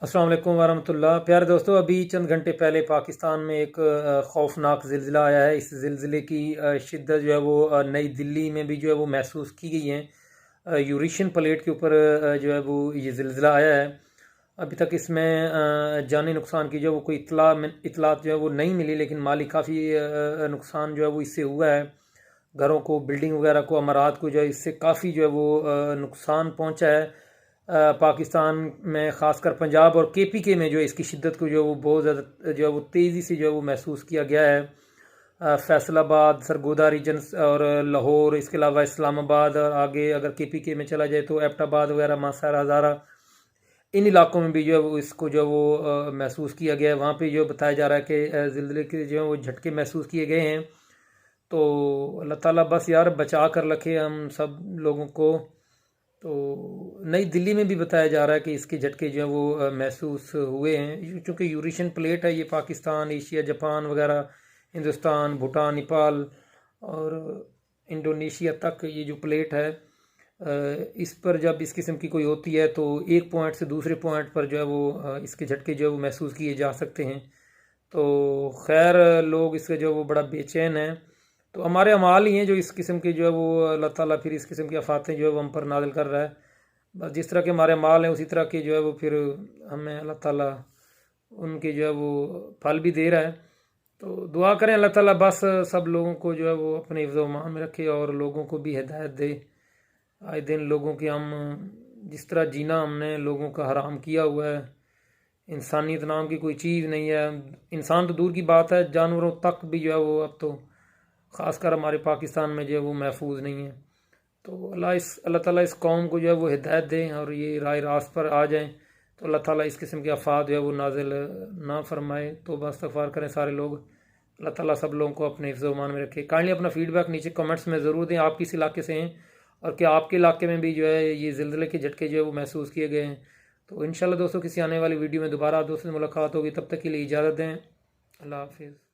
अस्सलाम वालेकुम वरहमतुल्लाह। प्यारे दोस्तों, अभी चंद घंटे पहले पाकिस्तान में एक खौफनाक ज़िलज़िला आया है। इस ज़िलज़िले की शिद्दत जो है वो नई दिल्ली में भी जो है वो महसूस की गई है। यूरेशियन प्लेट के ऊपर जो है वो ये ज़िलज़िला आया है। अभी तक इसमें जानी नुकसान की जो है वो कोई इतलात जो है वो नहीं मिली, लेकिन माली काफ़ी नुकसान जो है वो इससे हुआ है। घरों को, बिल्डिंग वगैरह को, अमारात को जो है इससे काफ़ी जो है वो नुकसान पहुंचा है। पाकिस्तान में ख़ासकर पंजाब और केपीके में जो है इसकी शिद्दत को जो है वो बहुत ज़्यादा जो है वो तेज़ी से जो है वो महसूस किया गया है। फैसलाबाद, सरगोदा रीजन और लाहौर, इसके अलावा इस्लामाबाद, और आगे अगर केपीके में चला जाए तो एबटाबाद वगैरह, मासार हज़ारा, इन इलाकों में भी जो है वो इसको जो है वो महसूस किया गया है। वहाँ पे जो बताया जा रहा है कि ज़िलज़िले के जो है वो झटके महसूस किए गए हैं। तो अल्लाह ताला बस यार बचा कर रखे हम सब लोगों को। तो नई दिल्ली में भी बताया जा रहा है कि इसके झटके जो हैं वो महसूस हुए हैं, क्योंकि यूरेशियन प्लेट है ये। पाकिस्तान, एशिया, जापान वगैरह, हिंदुस्तान, भूटान, नेपाल और इंडोनेशिया तक ये जो प्लेट है, इस पर जब इस किस्म की कोई होती है तो एक पॉइंट से दूसरे पॉइंट पर जो है वो इसके झटके जो है वो महसूस किए जा सकते हैं। तो खैर, लोग इससे जो है वो बड़ा बेचैन हैं। तो हमारे अमाल ही हैं जो इस किस्म के जो है वो अल्लाह ताला फिर इस किस्म की आफातें जो है वो हम पर नाज़िल कर रहा है। बस जिस तरह के हमारे अमाल हैं उसी तरह के जो है वो फिर हमें अल्लाह ताला उनके जो है वो फल भी दे रहा है। तो दुआ करें अल्लाह ताला बस सब लोगों को जो है वो अपने हिफ्ज़ व अमान में रखे और लोगों को भी हिदायत दे। आए दिन लोगों के हम जिस तरह जीना हमने लोगों का हराम किया हुआ है। इंसानियत नाम की कोई चीज़ नहीं है। इंसान तो दूर की बात है, जानवरों तक भी जो है वो अब तो ख़ासकर हमारे पाकिस्तान में जो है वो महफूज नहीं है। तो अल्लाह ताला इस कौम को जो है वो हिदायत दें और ये राह रास्त पर आ जाएं। तो अल्लाह ताला इस किस्म के आफात जो है वो नाजिल ना फरमाए। तो इस्तग़फ़ार करें सारे लोग। अल्लाह ताला सब लोगों को अपने हिफ्ज़ व अमान में रखे। काइंडली अपना फ़ीडबैक नीचे कमेंट्स में ज़रूर दें, आप किस इलाके से हैं और क्या आपके इलाके में भी जो है ये ज़िलज़िले के झटके जो है वो महसूस किए गए हैं। तो इंशाल्लाह दोस्तों, किसी आने वाली वीडियो में दोबारा दोस्तों से मुलाकात होगी। तब तक के लिए इजाज़त दें। अल्लाह हाफिज़।